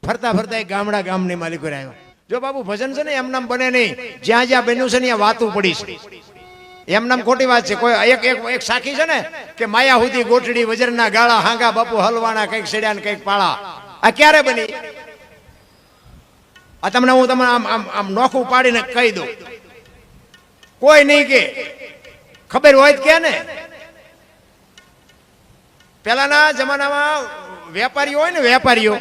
ફરતા ફરતા એક ગામની માલિકો આવ્યો. જો બાપુ ભજન છે ને એમ નામ બને નહીં, જ્યાં જ્યાં બન્યું છે ને ત્યાં વાતું પડી છે. એમ નામ ખોટી વાત છે. કોઈ એક સાખી છે ને કે માયા હુધી ગોઠડી વજરના ગાળા હાંગા બાપુ હલવાના કઈક સેડ્યા ને કઈક પાળા. આ ક્યારે બની? આ તમને હું તમને આમ નોખું પાડીને કહી દઉં. કોઈ નહીં કે ખબર હોય જ કે ને. પેલાના જમાનામાં વેપારીઓ હોય ને, વેપારીઓ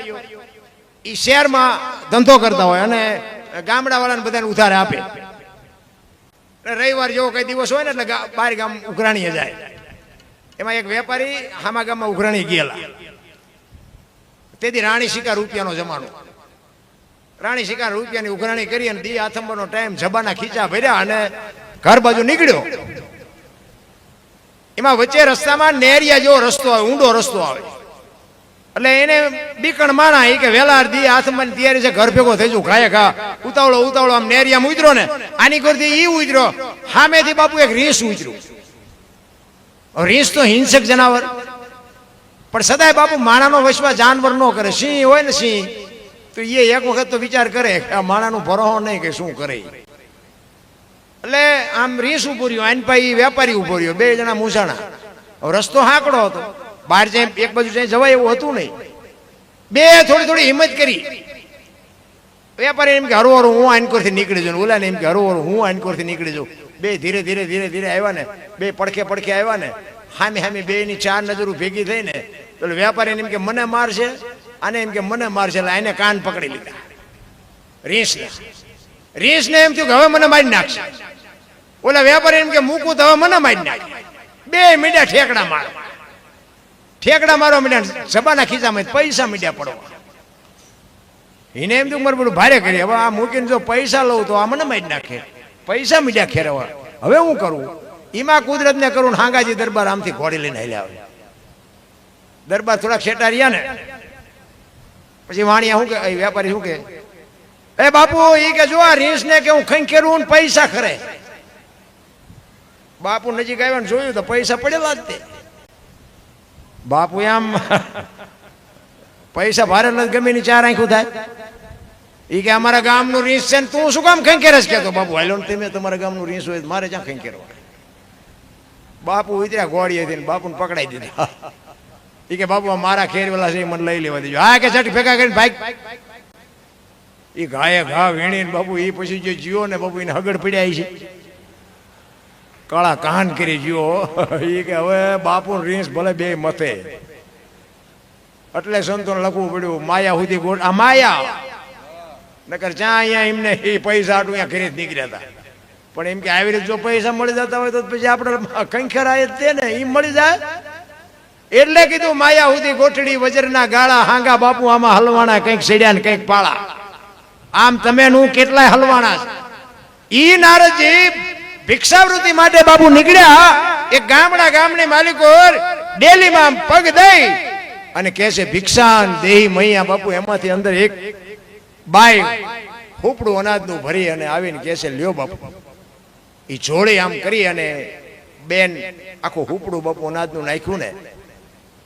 એ શહેરમાં ધંધો કરતા હોય અને ગામડા વાળાને બધાને ઉધાર આપે. રવિવાર જેવો કઈ દિવસ હોય ને એટલે બાર ગામ ઉઘરાણીએ જાય. એમાં એક વેપારી હામા ગામમાં ઉઘરાણી ગયેલા. તેથી રાણી શિકાર રૂપિયાનો જમાનો. રાણી શિકાર રૂપિયાની ઉઘરાણી કરી અને દી આથંબરનો ટાઈમ, જબાના ખીચા ભર્યા અને ઘર બાજુ નીકળ્યો. એમાં વચ્ચે રસ્તામાં નેરિયા જેવો રસ્તો આવે, ઊંડો રસ્તો આવે. એટલે એને બીકણ માણા એ કે વેલા દી આથંબરની તૈયારી છે, ઘર ભેગો થઈ જવું, ખાય ખા ઉતાવળો આમ નેરિયામાં ઉતરો ને આની કરતી ઈ ઉતરો. સામેથી બાપુ એક રીંછ ઉતર્યું. રીંછ તો હિંસક જનાવર, પણ સદાય બાપુ માણાનો વશમાં જાનવર ન કરે. સિંહ હોય ને સિંહ, તો એ એક વખત તો વિચાર કરે કે આ માણાનું ભરોહો નહીં કે શું કરે. એટલે આમ રીંછ ઉભો રહ્યો, આની પાસે વેપારી ઉભો રહ્યો, બે જણા મૂંઝાણા. રસ્તો હાંકડો હતો, બહાર જાય એક બાજુ જાય જવાય એવું હતું નહીં. બે થોડી હિંમત કરી. વેપારી એમ કે હરોહરો હું આનકોરથી નીકળી જાઉં, ઓલા ને એમ કે હરોહરો હું આનકોરથી નીકળી જાઉં. બે ધીરે ધીરે આવ્યા ને, બે પડખે આવ્યા ને, હામી બે ની ચાર નજરો ભેગી થઈ ને તો વેપારી એમ કે મને મારશે, આને એમ કે મને મારશે. એટલે એને કાન પકડી લીધા રીંછને એમ થયું કે હવે મને મારી નાખશે. ઓલા વેપારી એમ કે મૂકું તો હવે મને મારી નાખે. બે મીડિયા ઠેકડા મારવા મીડિયા, સબાના ખીચામાં પૈસા મીડિયા પડવા. એને એમ તો મારું બધું ભારે કરી, હવે આ મૂકીને જો પૈસા લઉં તો આ મને મારી નાખે. પૈસા મીડિયા ખેરવા, હવે હું કરું? એમાં કુદરત ને કરું. હાંગાજી દરબાર આમથી ઘોડી લઈને હાલ્યા આવે. દરબાર થોડા છેટા રહ્યા ને પછી વાણિયા શું કે, વેપારી શું કે, એ બાપુ એ કે જો આ રીંછ ને કે હું ખંખેરું ને પૈસા ખરે. બાપુ નજીક આવ્યા ને જોયું તો પૈસા પડેલા જ તે. બાપુ આમ પૈસા ભારે નથી, ગમે ની ચાર આંખું થાય. એ કે અમારા ગામનું રીંછ છે ને તું શું કામ ખંખેરસ કેતો? બાપુ હાલો ને તમે તમારા ગામનું રીંછ હોય મારે ક્યાં ખંખેરવા? બાપુ ઉતર્યા ઘોડીએથી ને બાપુને પકડાઈ દીધા. એ કે બાપુ મારા ખેરવેલા છે મને લઈ લેવા દેજો. હા કે ચટ ભેગા કરીને ભાઈ. એ ઘાએ ઘા વીણીને બાપુ એ પછી જે જીવો ને બાપુ એને હગડ પડ્યા છે, કાળા કાન કરી જીવો. એ કે હવે બાપુ રીંછ ભલે બે મથે. એટલે સંતોને લખવું પડ્યું માયા સુધી ગોળ. આ માયા નકર જ્યાં અહીંયા એમને એ પૈસા આટું અહીંયા ઘરે જ નીકળ્યા હતા. પણ એમ કે આવી રીતે જો પૈસા મળી જતા હોય તો પછી આપણે કંખેરાય જ તે ને એમ મળી જાય. એટલે કીધું માયા સુધી ગોઠડી વજરના ગાળા હાંગા બાપુ આમાં હલવાના, કંઈક સેડ્યા ને કંઈક પાળા. આમ તમે નું કેટલાય હલવાના. ઈ નારદજી ભિક્ષાવૃત્તિ માટે બાપુ નીકળ્યા. એક ગામની માલિકો ડેલીમાં પગ દઈ અને કહે છે ભિક્ષાન દેહી મૈયા. બાપુ એમાંથી અંદર એક બાઈ હુપડું અનાજનું ભરી અને આવીને કહે છે લ્યો બાપુ. એ જોડે આમ કરી અને બેન આખું હુપડું બાપુ અનાજનું નાખ્યું ને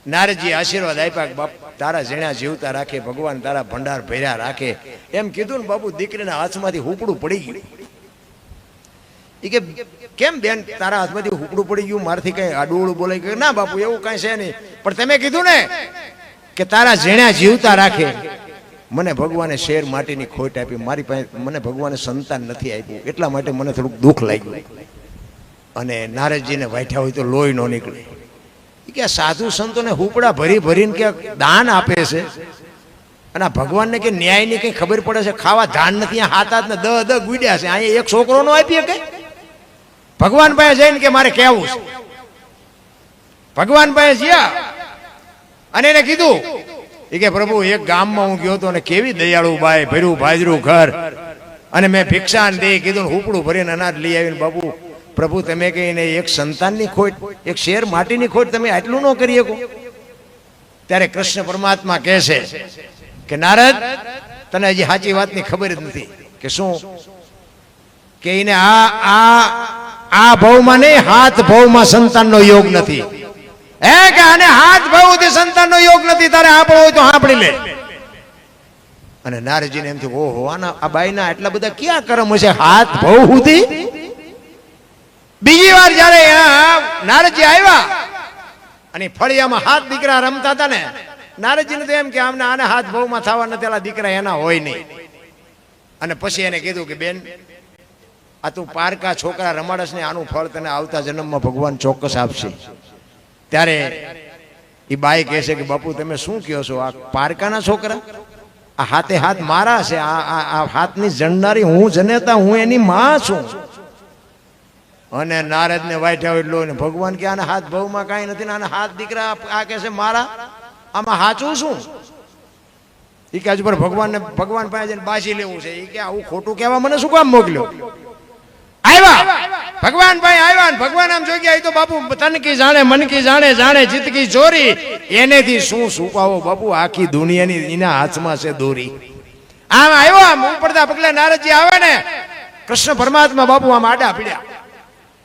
નારદજી આશીર્વાદ આપ્યા, બાપ તારા જેણા જીવતા રાખે, ભગવાન તારા ભંડાર ભર્યા રાખે. એમ કીધું ને બાપુ દીકરીના હાથમાંથી હુપડું પડી ગયું. એ કે કેમ બેન તારા હાથમાંથી હુપડું પડી ગયું? મારથી કઈ આડું બોલાય કે ના બાપુ એવું કઈ છે નહીં, પણ તમે કીધું ને કે તારા જેણા જીવતા રાખે. મને ભગવાને શેર માટીની ખોટ આપી, મારી પાસે મને ભગવાને સંતાન નથી આપ્યું, એટલા માટે મને થોડુંક દુઃખ લાગ્યું. અને નારદજીને વાઠ્યા હોય તો લોહી ન નીકળે. કે સાધુ સંતોને હુપડા ભરીને કે દાન આપે છે અને ભગવાનને કે ન્યાયની કઈ ખબર પડે છે? ખાવા ધાન નથી, હાથ ને દ ગુડ્યા છે. અહીંયા એક છોકરો નો આપીએ કે ભગવાન પાસે જઈને કે મારે કેવું છે? ભગવાન પાસે જ્યાં અને એને કીધું એ કે પ્રભુ એક ગામમાં હું ગયો હતો અને કેવી દયાળુ બાઈ, ભર્યું ભાજરું ઘર, અને મેં ભિક્ષાન દે કીધું હુપડું ભરીને અનાજ લઈ આવીને બાપુ પ્રભુ તમે કહીને એક સંતાનની ખોટ, એક શેર માટીની ખોટ તમે આટલું ન કરી શકો? ત્યારે કૃષ્ણ પરમાત્મા કહે છે કે નારદ તને હજી સાચી વાતની ખબર જ નથી. કે શું? કે એને આ ભાવમાં નહીં, હાથ ભાવમાં સંતાનનો યોગ નથી. હે કે આને હાથ ભાવથી સંતાનનો યોગ નથી. તારે આપણો હોય તો સાંભળી લે. અને નારદજીને એમ થયું, ઓહો આ બાઈના એટલા બધા ક્યાં કર્મ હશે હાથ બહુ સુધી. બીજી વાર જયારે નારદજી આવ્યા અને ફળિયામાં હાથ દીકરા રમતા હતા ને, નારદજીને તો એમ કે આમને આને હાથ બહુમાં થવા નથી, એલા દીકરા એના હોય નહીં. અને પછી એને કીધું કે બેન, આ તું પારકા છોકરા રમાડસ ને, આનું ફળ તને આવતા જન્મમાં ભગવાન ચોક્કસ આપશે. ત્યારે એ બાઈ કહે છે કે બાપુ તમે શું કહો છો, આ પારકાના છોકરા, આ હાથે હાથ મારા છે, આ હાથની જણનારી હું જનેતા, હું એની માં છું. અને નારદ ને વાઈઠા એટલો ને ભગવાન કે આના હાથ ભવમાં કાંઈ નથી ને, આના હાથ દીકરા આ કહે છે મારા, આમાં હાચું શું? એ કે હજુ પર ભગવાન પાસે જઈને બાસી લેવું છે. એ કે આવું ખોટું કહેવા મને શું કામ મોકલ્યો? આવ્યા ભગવાન ભાઈ આવ્યા, ભગવાન આમ જોઈ ગયા, એ તો બાપુ તન કી જાણે મન કી જાણે, જાણે જીત કી ચોરી, એનેથી શું છુપાવો બાપુ, આખી દુનિયાની એના હાથમાં છે દોરી. આમ આવ્યો, આમ ઉપડતા પગલા નારદજી આવે ને, કૃષ્ણ પરમાત્મા બાપુ આમ આડા પીડ્યા.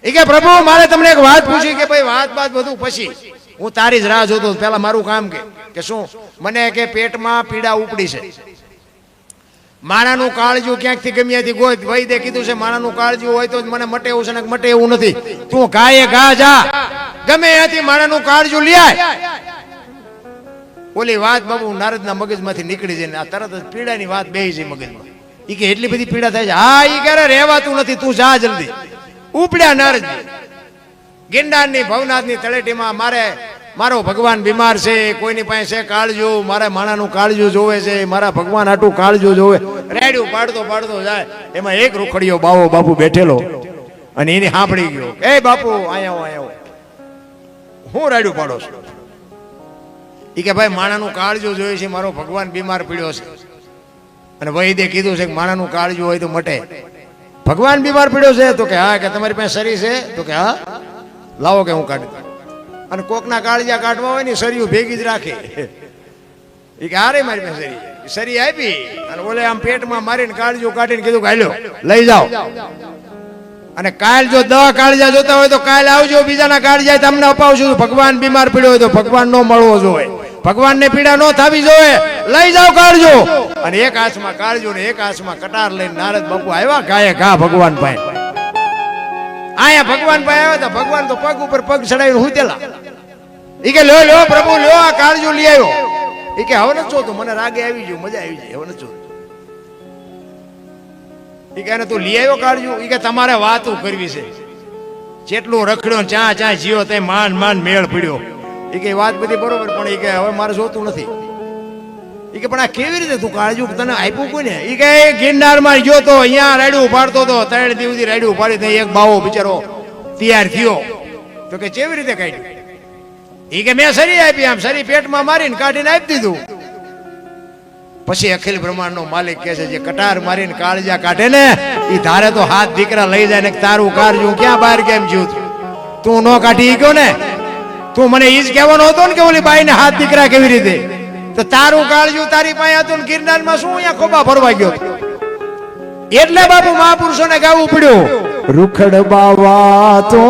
એ કે પ્રભુ મારે તમને એક વાત પૂછી. કે ભાઈ વાત બધું પછી, હું તારી જ રાહ જોતો, પેલા મારું કામ કે શું? મને કે પેટમાં પીડા ઉપડી છે, માણાનું કાળજું ક્યાંકથી ગમ્યાથી ગોત વૈદે કીધું છે માણાનું કાળજું હોય તો મને મટે એવું છે ને મટે એવું નથી. તું ગાયે ગા જા, ગમે ત્યાંથી માણાનું કાળજું લઈ આય. ઓલી વાત બાબુ નારદના મગજમાંથી નીકળી જાય ને આ તરત જ પીડાની વાત બેહી જાય મગજમાં. ઈ કે એટલી બધી પીડા થાય છે? હા, ઈ કે રહેવાતું નથી, તું જા જલ્દી. ઉપડ્યા નારદજી ગિરનારની ભવનાથની તળેટીમાં, મારો ભગવાન બીમાર છે, કોઈની પાસે કાળજું, મારે માણાનું કાળજું જોવે છે, મારા ભગવાન આટું કાળજું જોવે. રેડ્યું પાડતો જાય, એમાં એક રૂખડીયો બાવો બાપુ બેઠેલો અને એની સાંભળી ગયો, એ બાપુ આયા હું રેડ્યું પાડો છું? એ કે ભાઈ માણાનું કાળજું જોયું છે, મારો ભગવાન બીમાર પડ્યો છે. અને વૈદ્ય કીધું છે કે માણાનું કાળજું હોય તો મટે. ભગવાન બીમાર પડ્યો છે? તો કે હા. કે તમારી પાસે સરી છે? તો કે હા, લાવો કે હું કાઢી. અને કોકના કાળજા કાઢવા હોય ને સરીયું ભેગી જ રાખે. એ કે હારે મારી પાસે સરી આપી અને બોલે આમ પેટમાં મારીને કાળજું કાઢીને કીધું કે હાલ્યો લઈ જાઓ. અને કાલ જો 10 કાળજા જોતા હોય તો કાલ આવજો, બીજાના કાળજા તમને અપાવશું. ભગવાન બીમાર પડ્યો હોય તો ભગવાન નો મળવો જોઈએ, ભગવાન ને પીડા નો થવી જોઈએ, લઈ જાઓ કાળજો. અને એક હાથમાં કાળજો ને એક હાથમાં કટાર લઈને નારદ બાપુ આવ્યા ગાયે ઘા ભગવાન ભાઈ. આયા ભગવાન ભાઈ આવ્યા હતા, ભગવાન તો પગ ઉપર પગ ચડાવીને હુતેલા. ઈ કે લ્યો પ્રભુ લ્યો, આ કાળજો લઈ આવ્યો. ઈ કે હવે નથી જોતું, મને રાગે આવી ગયું, મજા આવી જાય, હવે નથી જોતું. ઈ કે તું લઈ આવ્યો કાળજો? ઈ કે તમારે વાતું કરવી છે, જેટલું રખડ્યો ચા જીવો તે માંડ મેળ પડ્યો. એ કે વાત બધી બરોબર, પણ એ કે હવે મારે જોતું નથી. એ કે પણ આ કેવી રીતે તું કાળજું તને આપ્યું કોઈને? એ કે ગિરનારમાં ગયો તો અહીંયા રાડ્યું ઉપાડતો હતો, 3 દિવસ સુધી રાડ્યું ઉપાડી, ત્યાં એક બાવો બિચારો તૈયાર થયો. તો કે કેવી રીતે કાઢ્યું? એ કે મેં સરી આપી, આમ સરી પેટમાં મારીને કાઢીને આપી દીધું. પછી અખિલ બ્રહ્માંડનો માલિક કહે છે, જે કટાર મારીને કાળજા કાઢે ને એ ધારે તો હાથ દીકરા લઈ જાય ને તારું કાળજું ક્યાં બહાર કેમ જ્યું? તું નો કાઢી ગયો ને? તું મને ઈ જ કહેવાનો હતો ને કે ઓલી બાઈને હાથ દીકરા કેવી રીતે? તો તારું કાળજું તારી પાસે હતું ને ગિરનારમાં શું અહીંયા ખોબા ભરવા ગયો? એટલે બાપુ મહાપુરુષોને ગાવું પડ્યું, રૂખડ બાવા તો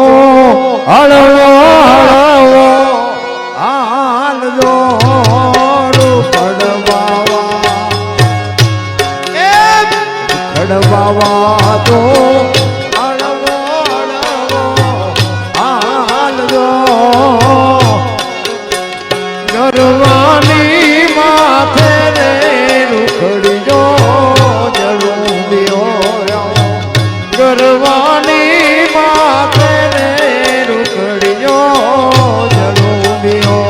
હળવો હળવો હાલજો, રૂખડ બાવા તો હળવો હળવો હાલજો, ગરવાની માથે રે રૂખડીજો જલુંબિયો, ગરવાની માથે રે રૂખડીજો જલુંબિયો.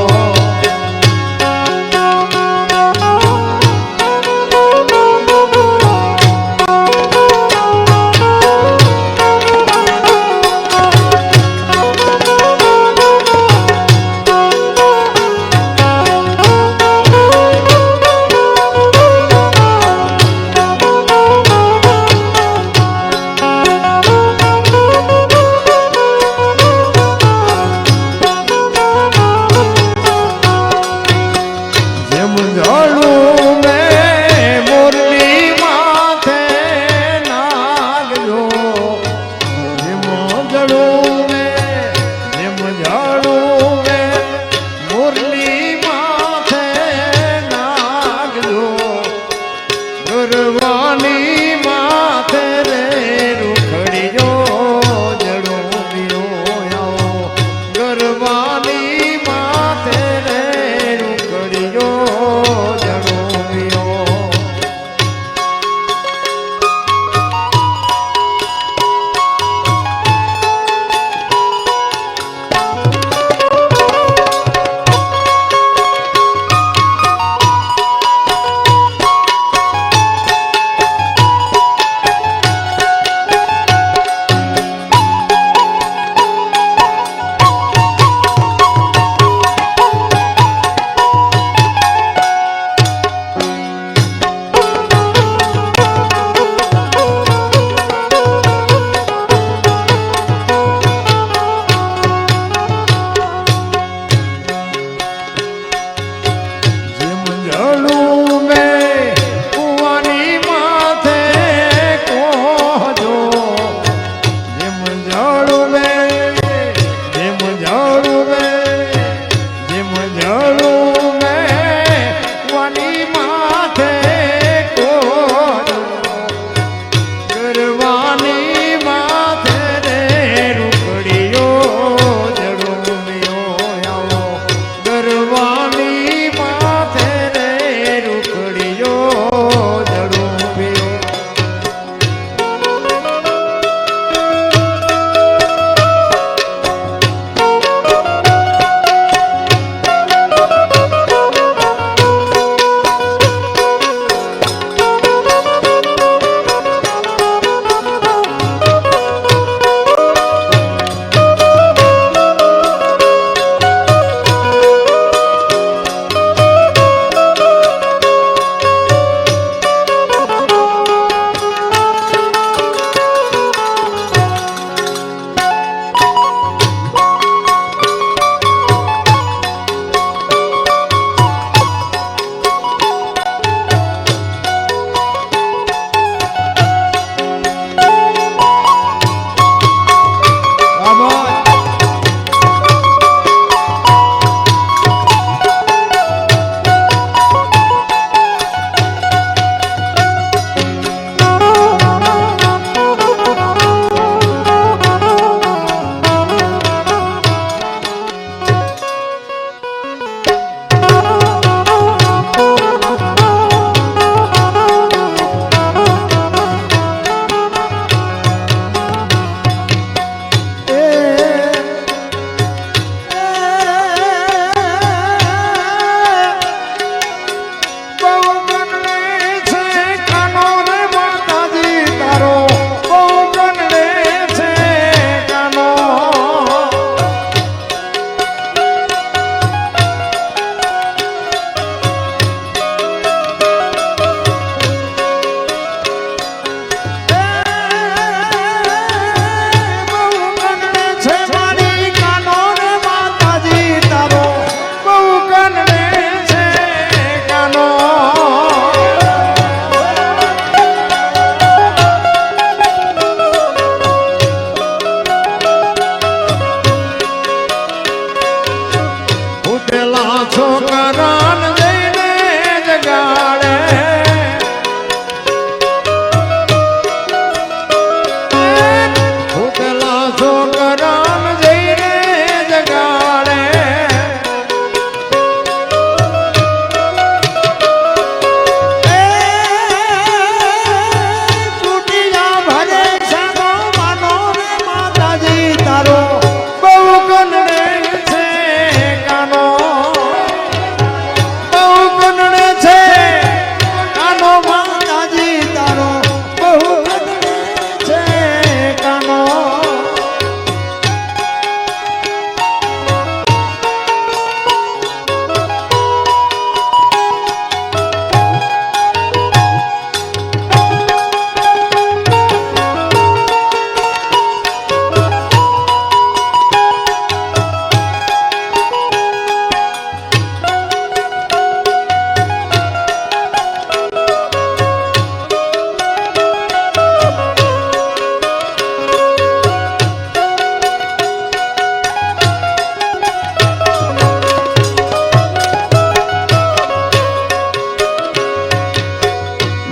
ગરવાની માથે રે રૂખડીયો જડોમિયો ગરવાની માથે રે રૂખડીયો જડોમિયો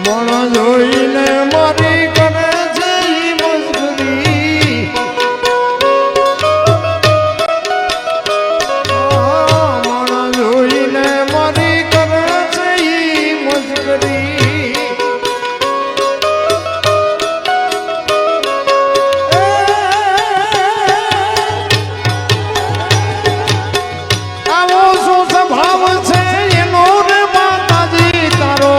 મણ જોઈને મારી કરે છે ઈ મજબૂરી મણ જોઈને મારી કરે છે ઈ મજબૂરી આવો શું સ્વભાવ છે એનો રે માતાજી તારો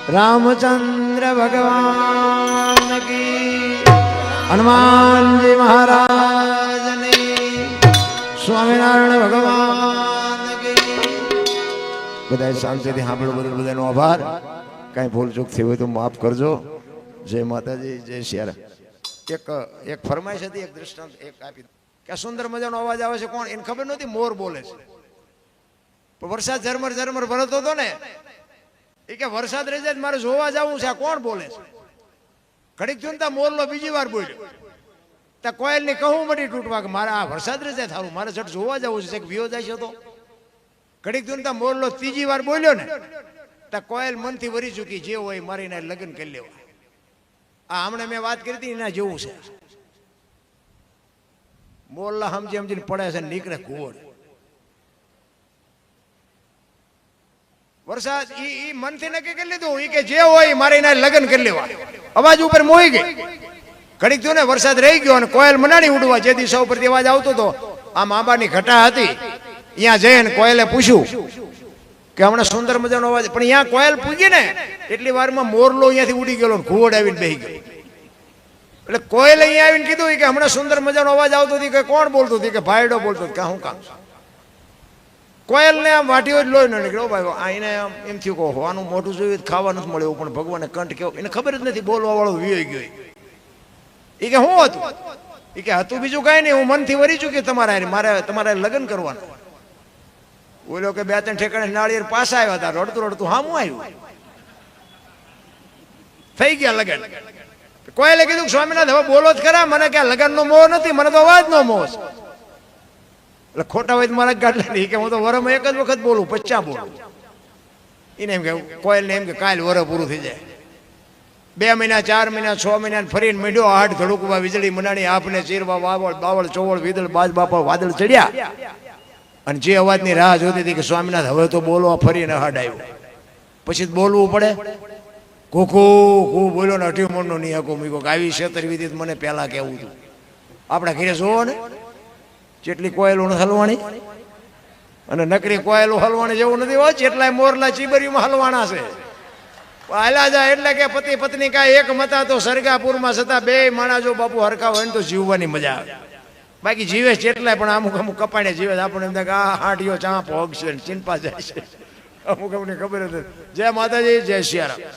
रामचंद्र भगवान की हनुमान जी महाराज ने स्वामीनारायण भगवान की बधाई शांति थी हाँ बदल बधाई नो आभार कहीं भूल चूक थी हो तो माफ करजो जय माता जी जय श्यार एक फरमाइश थी एक दृष्टांत एक आपी क्या सुंदर मजानो अवाज आवे छे कोण एने खबर नथी मोर बोले छे पण वरसाद झरमर झरमर भरतो तो ने એ કે વરસાદ રહી જાય મારે જોવા જવું છે આ કોણ બોલે છે ઘડીક થયું તા મોરલો બીજી વાર બોલ્યો તા કોયલ ની કહું મટી તૂટવા કે મારે આ વરસાદ રહી જાય થારું મારે જટ જોવા જવું છે કે વિયો જાય છે તો ઘડીક થયું તા મોરલો ત્રીજી વાર બોલ્યો ને તા કોયલ મનથી વરી ચૂકી જે હોય મારીને લગ્ન કરી લેવા આ હમણાં મેં વાત કરી હતી એના જેવું છે મોરલા સમજી સમજીને પડે છે નીકળે કુવડ વરસાદ ઈ મનથી નક્કી કરી લીધું ઈ કે જે હોય મારે એના લગ્ન કરી લેવા અવાજ ઉપર મોઈ ગઈ ઘડીક થયું ને વરસાદ રહી ગયો અને કોયલ મનાણી ઉડવા જે દિશા ઉપરથી અવાજ આવતો હતો આમ આંબાની ઘટા હતી ત્યાં જઈને કોયલે પૂછ્યું કે હમણાં સુંદર મજાનો અવાજ પણ ત્યાં કોયલ પૂગી ને એટલી વારમાં મોરલો અહીંયાથી ઉડી ગયો ઘુવડ આવીને બેહી ગયો એટલે કોયલ અહીંયા આવીને કીધું કે હમણાં સુંદર મજાનો અવાજ આવતો હતો કે કોણ બોલતું હતું કે ભાઈડો બોલતો કે હું કામ કોયલ ને આમ વાટીઓ જ લોહી ન નીકળ્યો ભાઈ આને એમ થયું કે હોવાનું મોઢું જોયું ખાવાનું જ મળ્યું પણ ભગવાને કંઠ કેવો એને ખબર જ નથી બોલવા વાળો વિયો ગયો એ કે શું હતું એ કે હતું બીજું કાંઈ નહીં હું મનથી વરી ચૂકી તમારા મારે તમારે લગ્ન કરવાનું બોલો કે 2-3 ઠેકાણે નાળિયેર પાછા આવ્યા હતા, રડતું રડતું હામું આવ્યું, થઈ ગયા લગન. કોયલે કીધું સ્વામિનાથ હવે બોલો જ ખરા, મને ક્યાં લગનનો મોહ નથી, મને તો અવાજનો મોહ છે. એટલે ખોટા હોય તો મારા ગાડલા નહીં કે હું તો વરમાં એક જ વખત બોલું, 50 બોલું. એને એમ કે કોયલને એમ કે કાલ વર પૂરું થઈ જાય. 2 મહિના 4 મહિના 6 મહિના ફરીને મીંડ્યો, હાડ ધડુકવા વીજળી મનાણી, આપને ચીરવા વાવળ બાવળ ચોવળ વિદળ બાજ બાપા વાદળ ચડ્યા. અને જે અવાજની રાહ જોતી હતી કે સ્વામિનાથ હવે તો બોલો, ફરીને હાડ આવ્યો. પછી બોલવું પડે. કુકુ કુ બોલ્યો ને 18 મણનો નહીં હકો મૂક્યો કે આવી 76 વિધિ મને પહેલા કહેવું હતું. આપણા ઘરે જોવો ને જેટલી કોયલો હલવાણી, અને નકરી કોયલો હલવાણી જેવું નથી હોય, જેટલાય મોરલા ચીબરીમાં હલવાણા છે. હાલા જાય એટલે કે પતિ પત્ની કાંઈ એક મતા તો સરગાપુરમાં છતાં 2 માણા જો બાપુ હરખા હોય ને તો જીવવાની મજા આવે. બાકી જીવે જેટલાય પણ અમુક અમુક કપાઈને જીવે, આપણને એમ થાય કે આ હાંડિયો ચાંપ હોગશે, ચિંપા જાય છે. અમુક અમને ખબર નથી. જય માતાજી, જય સિયારામ.